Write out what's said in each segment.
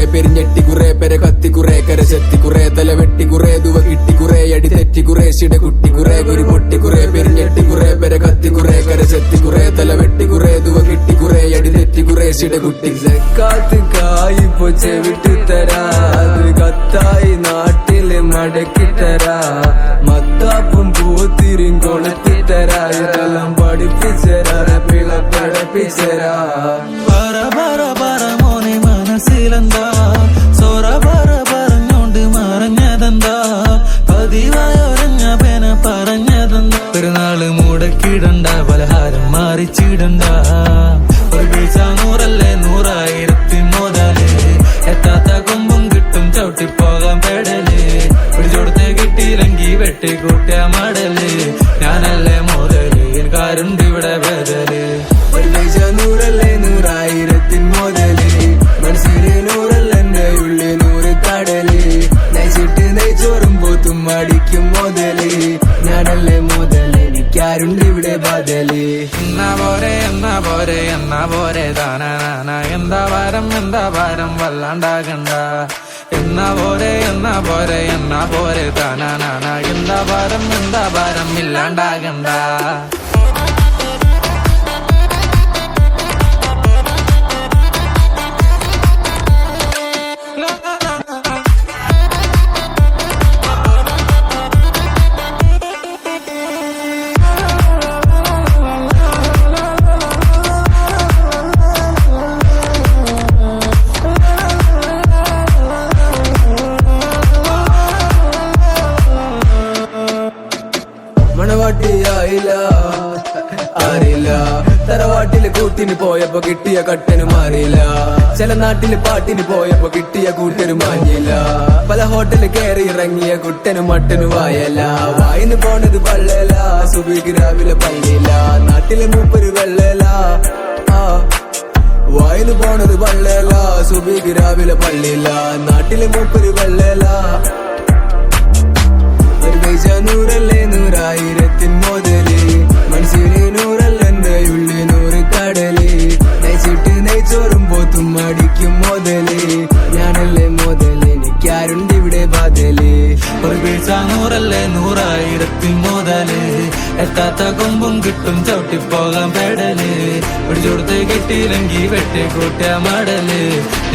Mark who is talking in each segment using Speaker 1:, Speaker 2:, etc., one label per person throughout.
Speaker 1: കുറെ പെരിഞ്ഞെട്ടി കുറെ പെര കത്തി കുറെ കരശെത്തി കുറെ തല വെട്ടി കുറെ ദുവ കിട്ടി കുറെ അടി തെറ്റി കുറേശിയുടെ കുട്ടി കുറെ കുരു പൊട്ടി കുറെ പെരിഞ്ഞെട്ടി കുറെ പെര കത്തി കുറെ കരശെത്തി കുറെ തല വെട്ടി കുറെ ദുവ കിട്ടി കുറെ അടി തെറ്റി കുറേശിയുടെ കുട്ടി കാത്ത് കായിപ്പോ ചെവിട്ടി തരാ അത് കത്തായി നാട്ടില് മടക്കിത്തരാ മത്താപ്പും പൂത്തിരിയും കൊളുത്തിത്തരാ ഇതെല്ലാം പഠിപ്പിച്ചരാ പിള പഠിപ്പിച്ചരാ
Speaker 2: മോനെ മനസ്സിലെന്താ സോറ പറഞ്ഞോണ്ട് മറഞ്ഞതെന്താ പതിവായൊരഞ്ഞ പേന പറഞ്ഞതെന്താ പെരുന്നാള് മുടക്കിടണ്ട പലഹാരം മാറിച്ചിടണ്ട ഒരു വീഴ്ച 100 മുതല് എത്താത്ത കൊമ്പും കിട്ടും ചവിട്ടിപ്പോകാൻ പെടല് പിടിച്ചോടത്തെ കിട്ടിയില്ലെങ്കി വെട്ടിക്കൂട്ടിയ മടല് ഞാനല്ലേ മുതല് എനിക്കാരുണ്ട് ഇവിടെ ബദല്
Speaker 1: ഒരു വീഴ്ച 100 മുതല് മനസ്സിന് 100 എന്റെ ഉള്ളിൽ 100 കടല് നയിച്ചിട്ട് നെയ്ച്ചോറും പോത്തും അടിക്കും മുതല് ഞാനല്ലേ മുതല് എനിക്കാരുണ്ട് ഇവിടെ ബദല്
Speaker 2: എന്നാ പോരെ താനാ എന്താ ഭാരം വല്ലാണ്ടാകണ്ട എന്നാ പോരെ താനാ എന്താ ഭാരം ഇല്ലാണ്ടാകണ്ട
Speaker 1: മണവാട്ടിയായില്ല അറിയില്ല തറവാട്ടില് കൂട്ടിന് പോയപ്പോ കിട്ടിയ കട്ടന് മാറിയില്ല ചില നാട്ടില് പാട്ടിന് പോയപ്പോ കിട്ടിയ കൂട്ടന് മാഞ്ഞില്ല പല ഹോട്ടല് കയറി ഇറങ്ങിയ കുട്ടനും മട്ടനും വായല്ല വായിന്ന് പോണത് പള്ളല സുബിക്ക് രാവിലെ പള്ളിയില്ല നാട്ടിലെ മൂപ്പര് വെള്ളല വായിന്ന് പോണത് പള്ളല സുബിക്ക് രാവിലെ പള്ളിയില്ല നാട്ടിലെ മൂപ്പര് വെള്ളല ഒരു പൈസ 100 മുതല് മനസ്സിന് 100 എന്റെ ഉള്ളിൽ 100 കടല് നയിച്ചിട്ട് നെയ്ച്ചോറും പോത്തും അടിക്കും മുതല് ഞാനല്ലേ മുതല് എനിക്കാരുണ്ട് ഇവിടെ ബദല്
Speaker 2: ഒരു വീഴ്ച 100 മുതല് എത്താത്ത കൊമ്പും കിട്ടും ചവിട്ടിപ്പോകാൻ പെടല് പിടിച്ചോടത്ത് കിട്ടിയില്ലെങ്കി വെട്ടിക്കൂട്ടിയ മടല്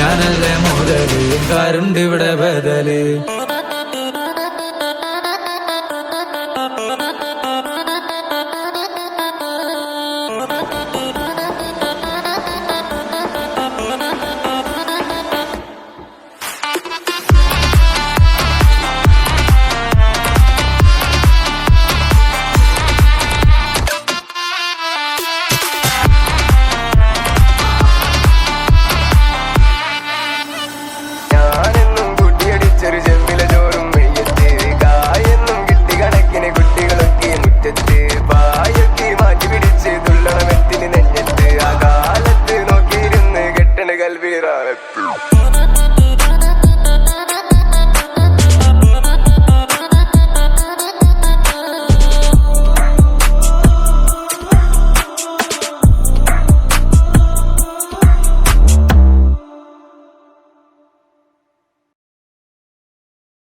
Speaker 2: ഞാനല്ലേ മുതല് എനിക്കാരുണ്ട് ഇവിടെ ബദല്